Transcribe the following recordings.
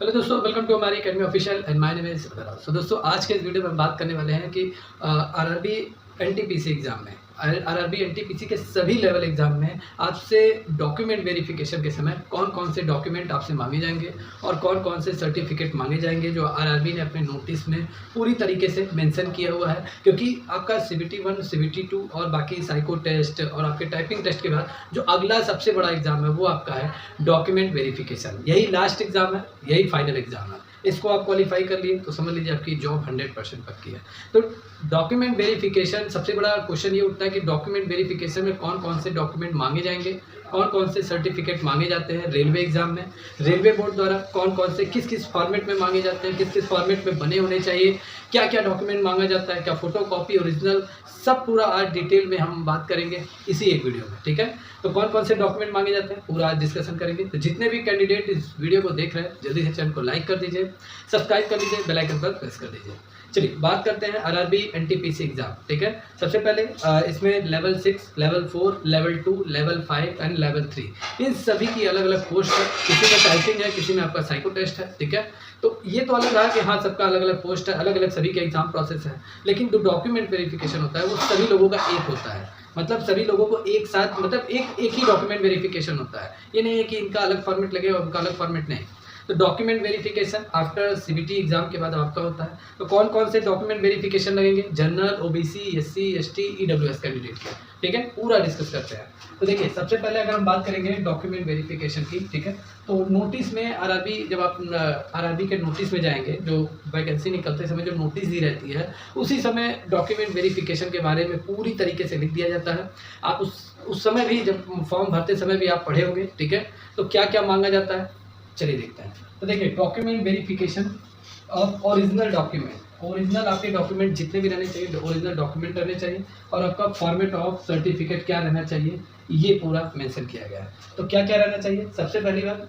Hello दोस्तों, welcome to हमारी academy official and my name is अदरा। सो दोस्तों, आज के इस वीडियो में हम बात करने वाले हैं कि आरआरबी एनटीपीसी एग्जाम में आरआरबी एनटीपीसी के सभी लेवल एग्जाम में आपसे डॉक्यूमेंट वेरिफिकेशन के समय कौन कौन से डॉक्यूमेंट आपसे मांगे जाएंगे और कौन कौन से सर्टिफिकेट मांगे जाएंगे, जो आरआरबी ने अपने नोटिस में पूरी तरीके से मेंशन किया हुआ है। क्योंकि आपका CBT 1, CBT 2 और बाकी साइको टेस्ट और आपके टाइपिंग टेस्ट के बाद जो अगला सबसे बड़ा एग्जाम है वो आपका है डॉक्यूमेंट वेरिफिकेशन। यही लास्ट एग्जाम है, यही फाइनल एग्जाम है। इसको आप क्वालिफाई कर लिए तो समझ लीजिए आपकी जॉब 100% पक्की है। तो डॉक्यूमेंट वेरिफिकेशन, सबसे बड़ा क्वेश्चन ये उठता है कि डॉक्यूमेंट वेरिफिकेशन में कौन कौन से डॉक्यूमेंट मांगे जाएंगे, कौन कौन से सर्टिफिकेट मांगे जाते हैं रेलवे एग्जाम में, रेलवे बोर्ड द्वारा कौन कौन से किस किस फॉर्मेट में मांगे जाते हैं, किस किस फॉर्मेट में बने होने चाहिए, क्या क्या डॉक्यूमेंट मांगा जाता है, क्या फोटो कॉपी ओरिजिनल, सब पूरा आज डिटेल में हम बात करेंगे इसी एक वीडियो में। ठीक है, तो कौन कौन से डॉक्यूमेंट मांगे जाते हैं पूरा आज डिस्कशन करेंगे। तो जितने भी कैंडिडेट इस वीडियो को देख रहे हैं जल्दी से चैनल को लाइक कर दीजिए, सब्सक्राइब कर लीजिए, बेल आइकन पर प्रेस कर दीजिए। चलिए बात करते हैं आरआरबी एनटीपीसी एग्जाम। ठीक है, सबसे पहले इसमें level 6, level 4, level 2, level 5 and level 3 इन सभी की अलग अलग पोस्ट है। किसी में टाइपिंग है, किसी में आपका साइको टेस्ट है। ठीक है, तो ये तो अलग रहा कि हाँ सबका अलग अलग पोस्ट है, अलग अलग सभी के एग्जाम प्रोसेस है। लेकिन जो डॉक्यूमेंट वेरिफिकेशन होता है वो सभी लोगों का एक होता है। मतलब सभी लोगों को एक साथ, मतलब एक ही डॉक्यूमेंट वेरिफिकेशन होता है। ये नहीं है कि इनका अलग फॉर्मेट लगेगा और उनका अलग फॉर्मेट नहीं। तो document verification after CBT exam के बाद आपका होता है। तो कौन कौन से डॉक्यूमेंट वेरिफिकेशन लगेंगे general, OBC, SC, ST, EWS candidate के। ठीक है, पूरा डिस्कस करते हैं। तो देखिए सबसे पहले अगर हम बात करेंगे डॉक्यूमेंट वेरिफिकेशन की, ठीक है, तो नोटिस में आरआरबी, जब आप आरआरबी के नोटिस में जाएंगे, जो वैकेंसी निकलते समय जो नोटिस दी रहती है उसी समय डॉक्यूमेंट वेरिफिकेशन के बारे में पूरी तरीके से लिख दिया जाता है। आप उस समय भी, जब फॉर्म भरते समय भी आप पढ़े होंगे। ठीक है, तो क्या क्या मांगा जाता है चलिए देखते हैं। तो देखिए document verification of original document, original आपके डॉक्यूमेंट जितने भी रहने चाहिए ओरिजिनल डॉक्यूमेंट रहने चाहिए, और आपका फॉर्मेट ऑफ सर्टिफिकेट क्या रहना चाहिए ये पूरा मेंशन किया गया है। तो क्या क्या रहना चाहिए, सबसे पहली बात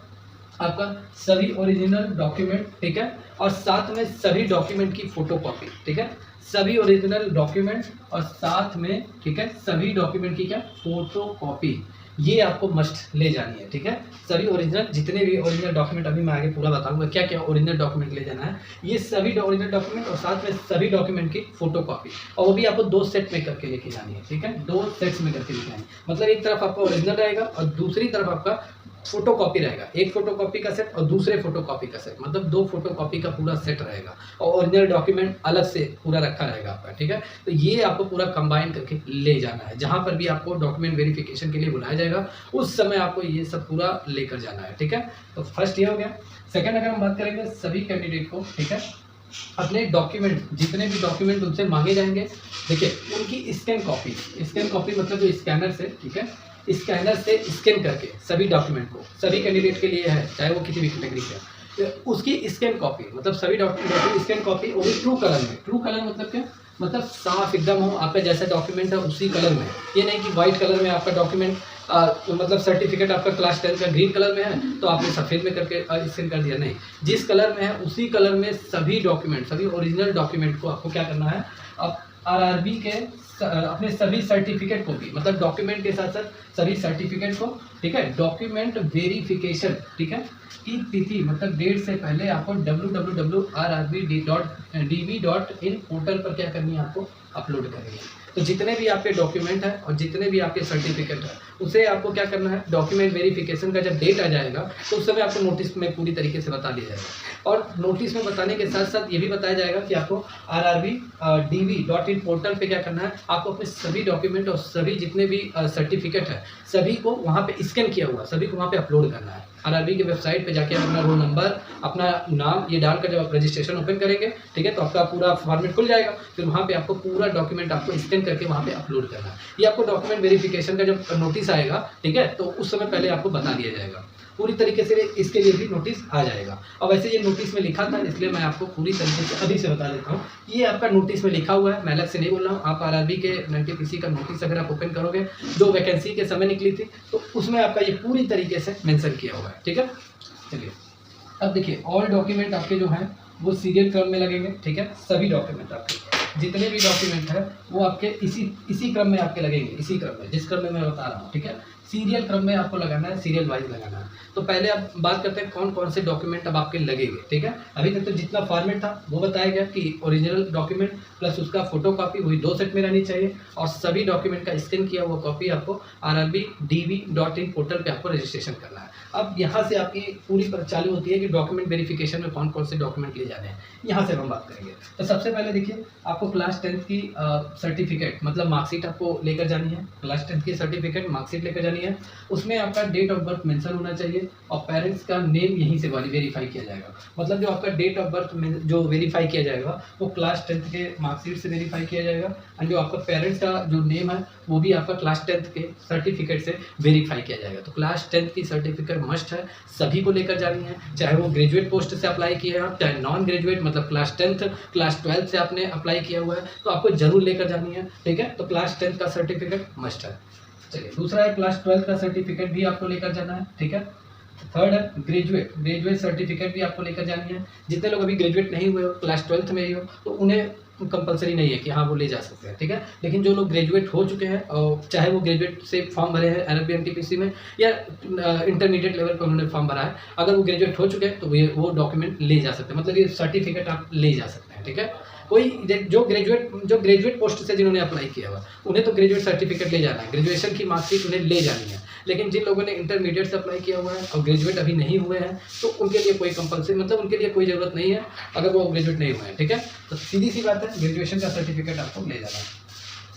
आपका सभी ओरिजिनल डॉक्यूमेंट, ठीक है, और साथ में सभी डॉक्यूमेंट की फोटो कॉपी। ठीक है, सभी ओरिजिनल डॉक्यूमेंट और साथ में, ठीक है, सभी डॉक्यूमेंट की क्या फोटो कॉपी, ये आपको मस्ट ले जानी है। ठीक है, सभी ओरिजिनल, जितने भी ओरिजिनल डॉक्यूमेंट, अभी मैं आगे पूरा बताऊंगा क्या क्या ओरिजिनल डॉक्यूमेंट ले जाना है। ये सभी ओरिजिनल डॉक्यूमेंट और साथ में सभी डॉक्यूमेंट की फोटो कॉपी, और वो भी आपको 2 सेट में करके लेके जानी है। ठीक है, 2 सेट्स में करके लेके जानी है। मतलब एक तरफ आपका ओरिजिनल रहेगा और दूसरी तरफ आपका फोटो कॉपी रहेगा। एक फोटो कॉपी का सेट और दूसरे फोटो कॉपी का सेट, मतलब 2 फोटो कॉपी का पूरा सेट रहेगा, और ओरिजिनल डॉक्यूमेंट अलग से पूरा रखा रहेगा आपका। ठीक है, तो ये आपको पूरा कंबाइन करके ले जाना है। जहां पर भी आपको डॉक्यूमेंट वेरिफिकेशन के लिए बुलाया जाएगा उस समय आपको ये सब पूरा लेकर जाना है। ठीक है, तो फर्स्ट ये हो गया। सेकंड अगर हम बात करेंगे सभी कैंडिडेट को, ठीक है, अपने डॉक्यूमेंट, जितने भी डॉक्यूमेंट उनसे मांगे जाएंगे, देखिए उनकी स्कैन कॉपी मतलब जो स्कैनर से, ठीक है, स्कैनर से स्कैन करके सभी डॉक्यूमेंट को, सभी कैंडिडेट के लिए है चाहे वो किसी भी कैटेगरी के, तो उसकी स्कैन कॉपी, मतलब सभी डॉक्यूमेंट स्कैन कॉपी, वो भी ट्रू कलर में। ट्रू कलर मतलब क्या, मतलब साफ एकदम हो, आपका जैसा डॉक्यूमेंट है उसी कलर में। ये नहीं कि व्हाइट कलर में आपका डॉक्यूमेंट, मतलब सर्टिफिकेट आपका क्लास 10 का ग्रीन कलर में है तो आपने सफ़ेद में करके स्कैन कर दिया। नहीं, जिस कलर में है उसी कलर में सभी डॉक्यूमेंट, सभी ओरिजिनल डॉक्यूमेंट को आपको क्या करना है, अब आरआरबी के अपने सभी सर्टिफिकेट को भी, मतलब डॉक्यूमेंट के साथ साथ सभी सर्टिफिकेट को, ठीक है, डॉक्यूमेंट वेरिफिकेशन, ठीक है, की तिथि मतलब डेट से पहले आपको www.rrbd.db.in पोर्टल पर क्या करनी है, आपको अपलोड करनी है। तो जितने भी आपके डॉक्यूमेंट हैं और जितने भी आपके सर्टिफिकेट हैं उसे आपको क्या करना है, डॉक्यूमेंट वेरिफिकेशन का जब डेट आ जाएगा तो उस समय आपको नोटिस में पूरी तरीके से बता दिया जाएगा। और नोटिस में बताने के साथ साथ ये भी बताया जाएगा कि आपको rrbd.in पोर्टल पे क्या करना है, आपको अपने सभी डॉक्यूमेंट और सभी जितने भी सर्टिफिकेट है सभी को वहाँ पे स्कैन किया हुआ सभी को वहाँ पे अपलोड करना है। आरआरबी की वेबसाइट पे जाके अपना रोल नंबर, अपना नाम ये डालकर जब आप रजिस्ट्रेशन ओपन करेंगे, ठीक है, तो आपका पूरा फॉर्मेट खुल जाएगा। फिर वहाँ पे आपको पूरा डॉक्यूमेंट आपको स्कैन करके वहाँ पे अपलोड करना है। ये आपको डॉक्यूमेंट वेरिफिकेशन का जब नोटिस आएगा, ठीक है, तो उस समय पहले आपको बता दिया जाएगा पूरी तरीके से, इसके लिए भी नोटिस आ जाएगा। और वैसे ये नोटिस में लिखा था इसलिए मैं आपको पूरी तरीके से अभी से बता देता हूँ। ये आपका नोटिस में लिखा हुआ है, मैं अलग से नहीं बोल रहा हूँ। आप आरआरबी के एनटीपीसी का नोटिस अगर आप ओपन करोगे जो वैकेंसी के समय निकली थी तो उसमें आपका ये पूरी तरीके से मेंशन किया हुआ है। ठीक है, चलिए अब देखिए ऑल डॉक्यूमेंट आपके जो हैं वो सीरियल क्रम में लगेंगे। ठीक है, सभी डॉक्यूमेंट आपके जितने भी डॉक्यूमेंट है वो आपके इसी क्रम में आपके लगेंगे, इसी क्रम में जिस क्रम में मैं बता रहा हूँ। ठीक है, सीरियल क्रम में आपको लगाना है, सीरियल वाइज लगाना है। तो पहले अब बात करते हैं कौन कौन से डॉक्यूमेंट अब आपके लगेंगे, ठीक है। अभी तक तो जितना फॉर्मेट था वो बताया गया कि ओरिजिनल डॉक्यूमेंट प्लस उसका फोटो कॉपी वही 2 सेट में रहनी चाहिए, और सभी डॉक्यूमेंट का स्कैन किया हुआ कॉपी आपको rrbdv.in पोर्टल पे आपको रजिस्ट्रेशन करना है। अब यहाँ से आपकी पूरी चालू होती है कि डॉक्यूमेंट वेरिफिकेशन में कौन कौन से डॉक्यूमेंट ले जाने हैं, यहाँ से हम बात करेंगे। तो सबसे पहले देखिए, आपको क्लास 10 की सर्टिफिकेट मतलब मार्कशीट आपको लेकर जानी है। क्लास 10 की सर्टिफिकेट मार्कशीट लेकर जानी है। उसमें आपका डेट ऑफ बर्थ मेंशन होना चाहिए और पेरेंट्स का नेम यहीं से वेरीफाई किया जाएगा। मतलब जो आपका डेट ऑफ बर्थ जो वेरीफाई किया जाएगा वो क्लास 10 के मार्कशीट से वेरीफाई किया जाएगा, एंड जो आपका पेरेंट्स का जो नेम है वो भी आपका क्लास 10 के सर्टिफिकेट से वेरीफाई किया जाएगा। तो क्लास 10 की सर्टिफिकेट मस्ट है, सभी को लेकर जानी है, चाहे वो ग्रेजुएट पोस्ट से अप्लाई किए हैं आप, चाहे नॉन ग्रेजुएट मतलब क्लास 10th क्लास 12 से आपने अप्लाई किया हुआ है तो आपको जरूर लेकर जानी है, ठीक है। तो क्लास 10 का सर्टिफिकेट मस्ट है। चलिए, दूसरा है क्लास 12 का सर्टिफिकेट भी आपको लेकर जाना है, ठीक है। थर्ड है ग्रेजुएट सर्टिफिकेट भी आपको लेकर जानी है। जितने लोग अभी ग्रेजुएट नहीं हुए हो, क्लास 12th में ही हो, तो उन्हें कंपलसरी नहीं है कि हाँ वो ले जा सकते हैं, ठीक है। लेकिन जो लोग ग्रेजुएट हो चुके हैं और चाहे वो ग्रेजुएट से फॉर्म भरे हैं RRB NTPC में या इंटरमीडिएट लेवल पर उन्होंने फॉर्म भरा है, अगर वो ग्रेजुएट हो चुके हैं तो वो डॉक्यूमेंट ले जा सकते हैं, मतलब ये सर्टिफिकेट आप ले जा सकते हैं, ठीक है। कोई जो ग्रेजुएट पोस्ट से जिन्होंने अप्लाई किया हुआ उन्हें तो ग्रेजुएट सर्टिफिकेट ले जाना है, ग्रेजुएशन की मार्कशीट उन्हें ले जानी है। लेकिन जिन लोगों ने इंटरमीडिएट से अप्लाई किया हुआ है और ग्रेजुएट अभी नहीं हुए हैं तो उनके लिए कोई कंपलसरी मतलब उनके लिए कोई ज़रूरत नहीं है अगर वो ग्रेजुएट नहीं हुए हैं, ठीक है। तो सीधी सी बात है, ग्रेजुएशन का सर्टिफिकेट आपको ले जाना है।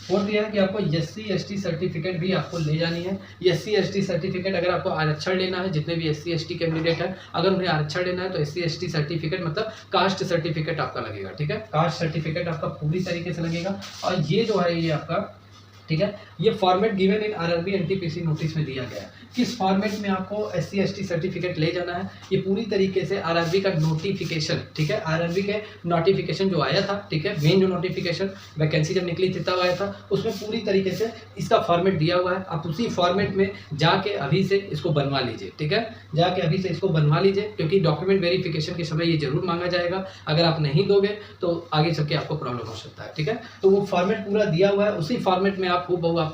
फोर्थ यह है कि आपको SC ST सर्टिफिकेट भी आपको ले जानी है। SC ST सर्टिफिकेट अगर आपको आरक्षण लेना है, जितने भी SC ST कैंडिडेट है अगर उन्हें आरक्षण लेना है तो SC ST सर्टिफिकेट मतलब कास्ट सर्टिफिकेट आपका लगेगा, ठीक है। कास्ट सर्टिफिकेट आपका पूरी तरीके से लगेगा। और ये जो है ये आपका, ठीक है, ये format given in RRB NTPC notice में दिया गया है। किस फॉर्मेट में आपको SC ST सर्टिफिकेट ले जाना है, ये पूरी तरीके से RRB का नोटिफिकेशन, ठीक है, RRB के नोटिफिकेशन जो आया था, ठीक है, मेन जो नोटिफिकेशन वैकेंसी जब निकली थी तब आया था, उसमें पूरी तरीके से इसका फॉर्मेट दिया हुआ है। आप उसी फॉर्मेट में जाके अभी से इसको बनवा लीजिए, ठीक है, जाके अभी से इसको बनवा लीजिए, क्योंकि डॉक्यूमेंट वेरिफिकेशन के समय ये जरूर मांगा जाएगा। अगर आप नहीं दोगे तो आगे चल के आपको प्रॉब्लम हो सकता है, ठीक है। तो वो फॉर्मेट पूरा दिया हुआ है, उसी फॉर्मेट में आप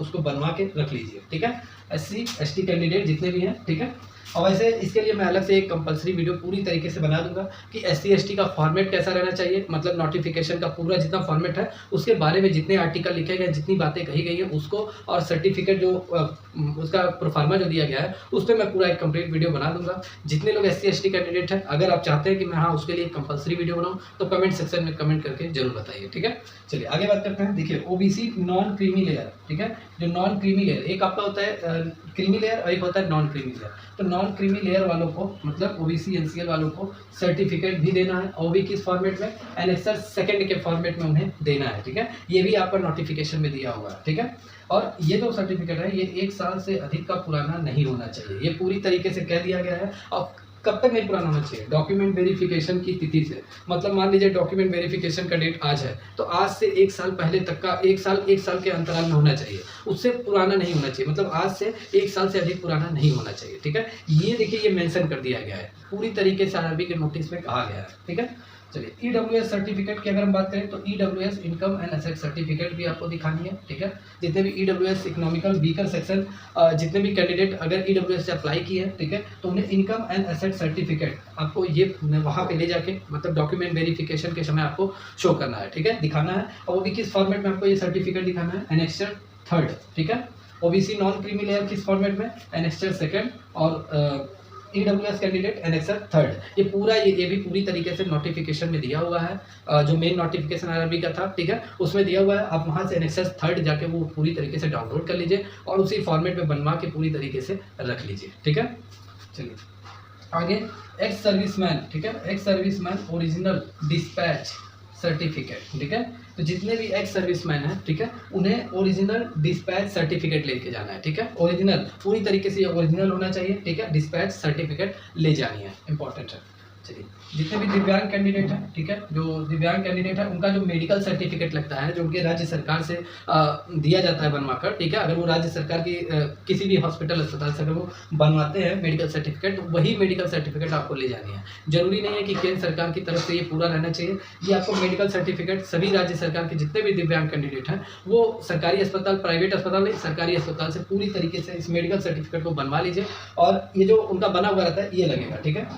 उसको बनवा के रख लीजिए, ठीक है। SC ST कैंडिडेट जितने भी हैं, ठीक है। और वैसे इसके लिए मैं अलग से एक कंपलसरी वीडियो पूरी तरीके से बना दूंगा कि SC ST का फॉर्मेट कैसा रहना चाहिए, मतलब नोटिफिकेशन का पूरा जितना फॉर्मेट है उसके बारे में जितने आर्टिकल लिखे गए, जितनी बातें कही गई हैं उसको, और सर्टिफिकेट जो उसका प्रोफार्मा जो दिया गया है उस पर मैं पूरा एक कंप्लीट वीडियो बना दूंगा। जितने लोग SC ST कैंडिडेट हैं, अगर आप चाहते हैं कि मैं हाँ उसके लिए कंपलसरी वीडियो बनाऊँ तो कमेंट सेक्शन में कमेंट करके जरूर बताइए, ठीक है। चलिए आगे बात करते हैं। देखिए, OBC नॉन क्रीमी लेयर, ठीक है, जो नॉन क्रीमी लेयर, एक आपका होता है क्रीमी लेयर और एक होता है नॉन क्रीमी लेयर। तो नॉन क्रीमी लेयर वालों को मतलब OBC NCL वालों को सर्टिफिकेट भी देना है, और भी किस फॉर्मेट में, एनेक्सर सेकंड के फॉर्मेट में उन्हें देना है, ठीक है। ये भी आपका नोटिफिकेशन में दिया हुआ है, ठीक है। और ये जो सर्टिफिकेट है ये 1 साल से अधिक का पुराना नहीं होना चाहिए, ये पूरी तरीके से कह दिया गया है। और कब तक नहीं पुराना होना चाहिए, डॉक्यूमेंट वेरिफिकेशन की तिथि से। मतलब मान लीजिए डॉक्यूमेंट वेरिफिकेशन का डेट आज है तो आज से 1 साल पहले तक का, 1 साल के अंतराल में होना चाहिए, उससे पुराना नहीं होना चाहिए, मतलब आज से 1 साल से अधिक पुराना नहीं होना चाहिए, ठीक है। ये देखिए ये मेंशन कर दिया गया है, पूरी तरीके से RRB के नोटिस में कहा गया है, ठीक है। चलिए, EWS सर्टिफिकेट की अगर हम बात करें तो EWS income and asset certificate भी आपको दिखानी है, ठीक है। जितने भी EWS इकोनॉमिकल वीकर सेक्शन जितने भी कैंडिडेट अगर EWS से अप्लाई किए हैं, ठीक है, तो उन्हें इनकम एंड एसेट सर्टिफिकेट आपको ये वहाँ पे ले जाके मतलब डॉक्यूमेंट वेरिफिकेशन के समय आपको शो करना है, ठीक है, दिखाना है। और वो भी किस फॉर्मेट में आपको ये सर्टिफिकेट दिखाना है, एनेक्सर 3, ठीक है। OBC नॉन क्रीमी लेयर किस फॉर्मेट में, एनेक्सर 2 और EWS कैंडिडेट एनेक्सर 3। ये पूरा ये भी पूरी तरीके से नोटिफिकेशन में दिया हुआ है, जो मेन नोटिफिकेशन RRB का था, ठीक है, उसमें दिया हुआ है। आप वहाँ से एनेक्सर 3 जाके वो पूरी तरीके से डाउनलोड कर लीजिए और उसी फॉर्मेट में बनवा के पूरी तरीके से रख लीजिए, ठीक है। चलिए आगे, एक्स सर्विसमैन, ठीक है, ex serviceman original dispatch certificate, ठीक है। तो जितने भी एक्स सर्विसमैन हैं, ठीक है, उन्हें ओरिजिनल डिस्पैच सर्टिफिकेट लेके जाना है, ठीक है। ओरिजिनल पूरी तरीके से ये ओरिजिनल होना चाहिए, ठीक है, डिस्पैच सर्टिफिकेट ले जानी है, इंपॉर्टेंट है। चलिए, जितने भी दिव्यांग कैंडिडेट हैं, ठीक है, जो दिव्यांग कैंडिडेट है उनका जो मेडिकल सर्टिफिकेट लगता है, जो उनके राज्य सरकार से दिया जाता है बनवाकर, ठीक है, अगर वो राज्य सरकार की किसी भी हॉस्पिटल अस्पताल से अगर वो बनवाते हैं मेडिकल सर्टिफिकेट, तो वही मेडिकल सर्टिफिकेट आपको ले जानी है। जरूरी नहीं है कि केंद्र सरकार की तरफ से ये पूरा रहना चाहिए। ये आपको मेडिकल सर्टिफिकेट सभी राज्य सरकार के जितने भी दिव्यांग कैंडिडेट हैं, वो सरकारी अस्पताल, प्राइवेट अस्पताल नहीं, सरकारी अस्पताल से पूरी तरीके से इस मेडिकल सर्टिफिकेट को बनवा लीजिए, और ये जो उनका बना हुआ रहता है ये लगेगा, ठीक है।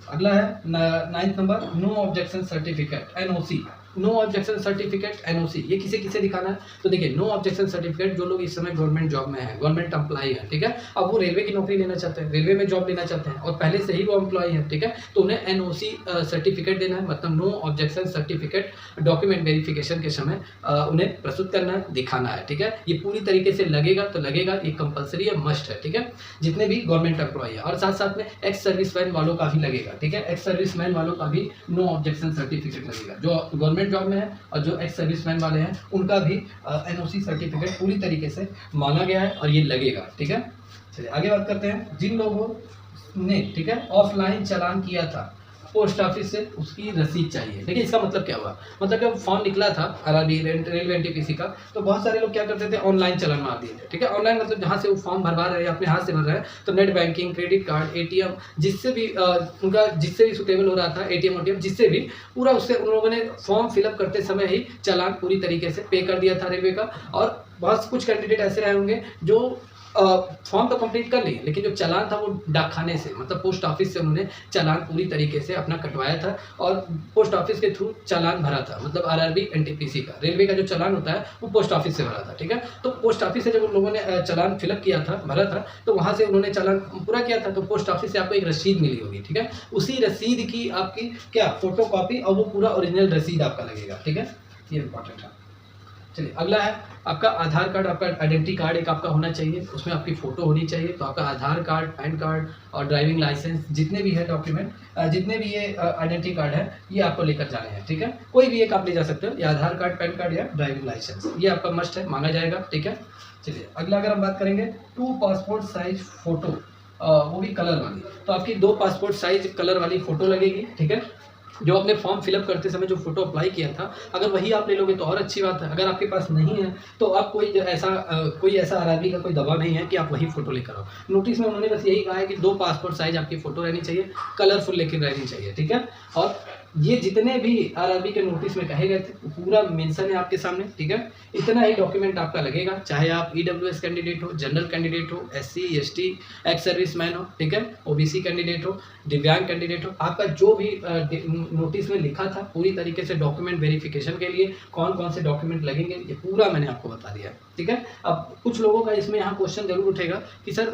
अगला है 9th number, no objection certificate, NOC। No objection certificate, NOC, ये किसे किसे दिखाना है? तो देखिए, नो ऑब्जेक्शन सर्टिफिकेट जो लोग इस समय गवर्नमेंट जॉब में है, गवर्नमेंट एम्प्लॉई है, ठीक है, अब वो रेलवे की नौकरी लेना चाहते हैं, रेलवे में जॉब लेना चाहते हैं और पहले से ही वो एम्प्लॉई है, ठीक है, तो उन्हें NOC सर्टिफिकेट देना है, मतलब no objection certificate document verification के समय उन्हें प्रस्तुत करना है, दिखाना है, ठीक है। ये पूरी तरीके से लगेगा तो लगेगा, ये कंपलसरी है, मस्ट है, ठीक है, जितने भी गवर्नमेंट एम्प्लॉई है, और साथ साथ में एक्स सर्विसमैन वालों का भी लगेगा, ठीक है, एक्स सर्विसमैन वालों का भी नो ऑब्जेक्शन सर्टिफिकेट लगेगा। जो गवर्नमेंट जॉब में है और जो एक्स सर्विसमैन वाले हैं उनका भी NOC सर्टिफिकेट पूरी तरीके से माना गया है और ये लगेगा, ठीक है। चलिए आगे बात करते हैं। जिन लोगों ने, ठीक है, ऑफलाइन चालान किया था पोस्ट ऑफिस से, उसकी रसीद चाहिए। देखिए इसका मतलब क्या हुआ, मतलब जब फॉर्म निकला था RRB रेलवे NTPC का, तो बहुत सारे लोग क्या करते थे, ऑनलाइन चालान मार दिए थे, ठीक है। ऑनलाइन मतलब जहाँ से वो फॉर्म भरवा रहे हैं, अपने हाथ से भर रहे हैं, तो net banking, credit card, ATM, जिससे भी उनका जिससे भी सुटेबल हो रहा था, ATM OTM, जिससे भी पूरा, उससे उन लोगों ने फॉर्म फिलअप करते समय ही चालान पूरी तरीके से पे कर दिया था रेलवे का। और बहुत कुछ कैंडिडेट ऐसे रहे होंगे जो फॉर्म तो कंप्लीट कर लिए, लेकिन जो चालान था वो डाकखाने से, मतलब पोस्ट ऑफिस से उन्होंने चालान पूरी तरीके से अपना कटवाया था और पोस्ट ऑफिस के थ्रू चालान भरा था, मतलब RRB NTPC का, रेलवे का जो चालान होता है वो पोस्ट ऑफिस से भरा था, ठीक है। तो पोस्ट ऑफिस से जब उन लोगों ने चालान फिलअप किया था, भरा था, तो वहाँ से उन्होंने चालान पूरा किया था, तो पोस्ट ऑफिस से आपको एक रसीद मिली होगी, ठीक है। उसी रसीद की आपकी क्या फोटो कॉपी और वो पूरा ओरिजिनल रसीद आपका लगेगा, ठीक है, ये इंपॉर्टेंट है। चलिए अगला है आपका आधार कार्ड, आपका आइडेंटिटी कार्ड एक आपका होना चाहिए, उसमें आपकी फ़ोटो होनी चाहिए। तो आपका आधार कार्ड, पैन कार्ड और ड्राइविंग लाइसेंस, जितने भी है डॉक्यूमेंट, जितने भी ये आइडेंटिटी कार्ड है, ये आपको लेकर जाने हैं, ठीक है। कोई भी एक आप ले जा सकते हो, या आधार कार्ड, पैन कार्ड या ड्राइविंग लाइसेंस, ये आपका मस्ट है, मांगा जाएगा, ठीक है। चलिए अगला अगर हम बात करेंगे 2 पासपोर्ट साइज फ़ोटो, वो भी कलर वाली, तो आपकी 2 पासपोर्ट साइज कलर वाली फ़ोटो लगेगी, ठीक है। जो आपने फॉर्म फिलअप करते समय जो फोटो अप्लाई किया था, अगर वही आप ले लोगे तो और अच्छी बात है। अगर आपके पास नहीं है तो आप कोई ऐसा RRB का कोई दबाव नहीं है कि आप वही फोटो लेकर आओ। नोटिस में उन्होंने बस यही कहा है कि 2 पासपोर्ट साइज आपकी फोटो रहनी चाहिए, कलरफुल लेकर रहनी चाहिए, ठीक है। और ये जितने भी RRB के नोटिस में कहे गए थे पूरा मेंशन है आपके सामने, ठीक है। इतना ही डॉक्यूमेंट आपका लगेगा, चाहे आप EWS कैंडिडेट हो, जनरल कैंडिडेट हो, SC ST, एक्स सर्विसमैन हो, ठीक है, OBC कैंडिडेट हो, दिव्यांग कैंडिडेट हो, आपका जो भी नोटिस में लिखा था पूरी तरीके से डॉक्यूमेंट वेरिफिकेशन के लिए कौन कौन से डॉक्यूमेंट लगेंगे, ये पूरा मैंने आपको बता दिया, ठीक है। अब कुछ लोगों का इसमें यहाँ क्वेश्चन जरूर उठेगा कि सर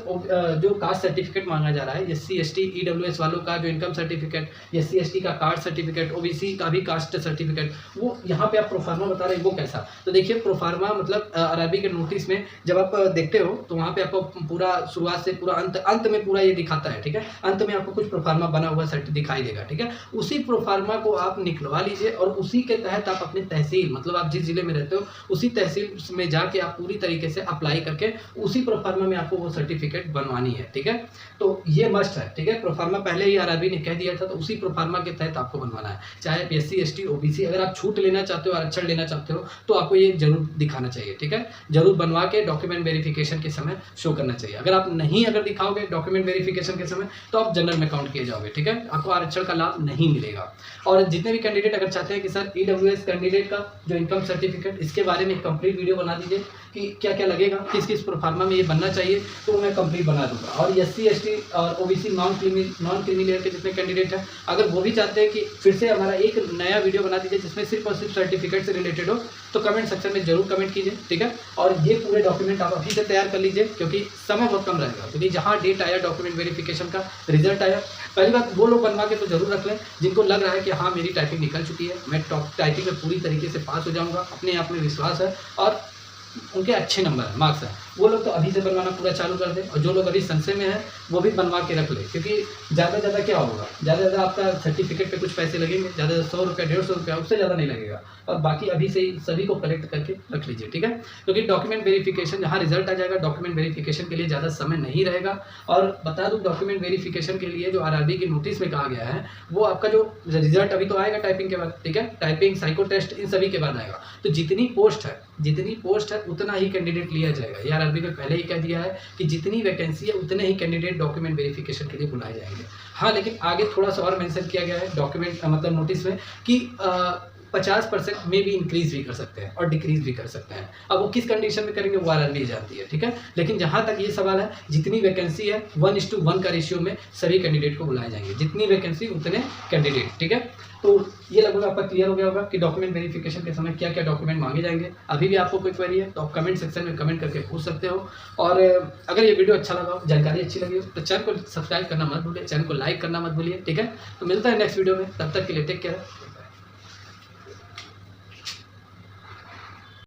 जो कास्ट सर्टिफिकेट मांगा जा रहा है, SC ST EWS वालों का जो इनकम सर्टिफिकेट, SC ST का कार्ड सर्टिफिकेट, OBC का भी कास्ट सर्टिफिकेट, वो यहाँ पे आप प्रोफार्मा बता रहे हैं, वो कैसा? तो देखिए प्रोफार्मा मतलब RRB के नोटिस में जब आप देखते हो तो वहाँ पे आपको पूरा शुरुआत से पूरा अंत में पूरा ये दिखाता है, ठीक है। अंत में आपको कुछ प्रोफार्मा बना हुआ सर्टिफिकेट दिखाई देगा, ठीक है। उसी प्रोफार्मा को आप निकलवा लीजिए और उसी के तहत आप अपने तहसील, मतलब आप जिस जिले में रहते हो उसी तहसील में जाके आप पूरी तरीके से अप्लाई करके उसी प्रोफार्मा में आपको वो सर्टिफिकेट बनवानी है, ठीक है। तो ये मस्ट है, ठीक है। प्रोफार्मा पहले ही RRB ने कह दिया था, तो उसी प्रोफार्मा के तहत आपको बनवाना है। चाहे SC ST OBC, अगर आप छूट लेना चाहते हो, आरक्षण लेना चाहते हो, तो आपको ये जरूर दिखाना चाहिए, ठीक है। जरूर बनवा के डॉक्यूमेंट वेरिफिकेशन के समय शो करना चाहिए। अगर दिखाओगे डॉक्यूमेंट वेरिफिकेशन के समय तो आप जनरल में काउंट किए जाओगे, ठीक है, आपको आरक्षण का लाभ नहीं मिलेगा। और जितने भी कैंडिडेट अगर चाहते हैं कि सर EWS कैंडिडेट का जो इनकम सर्टिफिकेट, इसके बारे में एक कंप्लीट वीडियो बना दीजिए कि क्या क्या लगेगा, किस किस प्रोफार्मा में ये बनना चाहिए, तो मैं कंप्लीट बना दूंगा। और SC ST और OBC नॉन क्रीमी लेयर के जितने कैंडिडेट हैं, अगर वो भी चाहते हैं कि फिर से हमारा एक नया वीडियो बना दीजिए जिसमें सिर्फ और सिर्फ सर्टिफिकेट से रिलेटेड हो, तो कमेंट सेक्शन में जरूर कमेंट कीजिए, ठीक है। और ये पूरे डॉक्यूमेंट आप अभी से तैयार कर लीजिए, क्योंकि समय बहुत कम रहेगा, क्योंकि जहाँ डेट आया डॉक्यूमेंट वेरिफिकेशन का, रिजल्ट आया, पहली बात वो लोग बनवा के तो जरूर रख लें जिनको लग रहा है कि हाँ मेरी टाइपिंग निकल चुकी है, मैं टाइपिंग में पूरी तरीके से पास हो जाऊँगा, अपने आप में विश्वास है और उनके अच्छे नंबर है, मार्क्स है, वो लोग तो अभी से बनवाना पूरा चालू कर दें, और जो लोग अभी संशय में हैं वो भी बनवा के रख ले, क्योंकि ज़्यादा क्या होगा, ज़्यादा आपका सर्टिफिकेट पे कुछ पैसे लगेंगे, ज़्यादा 100 रुपये 150 रुपया, उससे ज़्यादा नहीं लगेगा। और बाकी अभी से ही सभी को कलेक्ट करके रख लीजिए, ठीक है। क्योंकि डॉक्यूमेंट वेरिफिकेशन जहाँ रिजल्ट आ जाएगा, डॉक्यूमेंट वेरिफिकेशन के लिए ज़्यादा समय नहीं रहेगा। और बता दूँ, डॉक्यूमेंट वेरिफिकेशन के लिए जो आरआरबी की नोटिस में कहा गया है, वो आपका जो रिजल्ट अभी तो आएगा टाइपिंग के बाद, ठीक है, टाइपिंग, साइको टेस्ट, इन सभी के बाद आएगा। तो जितनी पोस्ट है उतना ही कैंडिडेट लिया जाएगा। ये आरआरबी ने पहले ही कह दिया है कि जितनी वैकेंसी है उतने ही कैंडिडेट डॉक्यूमेंट वेरिफिकेशन के लिए बुलाए जाएंगे। हाँ, लेकिन आगे थोड़ा सा और मेंशन किया गया है डॉक्यूमेंट मतलब नोटिस में कि 50% में भी इंक्रीज भी कर सकते हैं और डिक्रीज भी कर सकते हैं। अब वो किस कंडीशन में करेंगे वो आरआरबी जानती है, ठीक है। लेकिन जहाँ तक ये सवाल है, जितनी वैकेंसी है 1:1 का रेशियो में सभी कैंडिडेट को बुलाए जाएंगे, जितनी वैकेंसी उतने कैंडिडेट, ठीक है। तो ये लगभग आपका क्लियर हो गया होगा कि डॉक्यूमेंट वेरिफिकेशन के समय क्या क्या डॉक्यूमेंट मांगे जाएंगे। अभी भी आपको कोई क्वेरी है तो आप कमेंट सेक्शन में कमेंट करके पूछ सकते हो। और अगर ये वीडियो अच्छा लगा हो, जानकारी अच्छी लगी हो, तो चैनल को सब्सक्राइब करना मत भूलिए, चैनल को लाइक करना मत भूलिए, ठीक है। तो मिलता है नेक्स्ट वीडियो में, तब तक के लिए टेक केयर।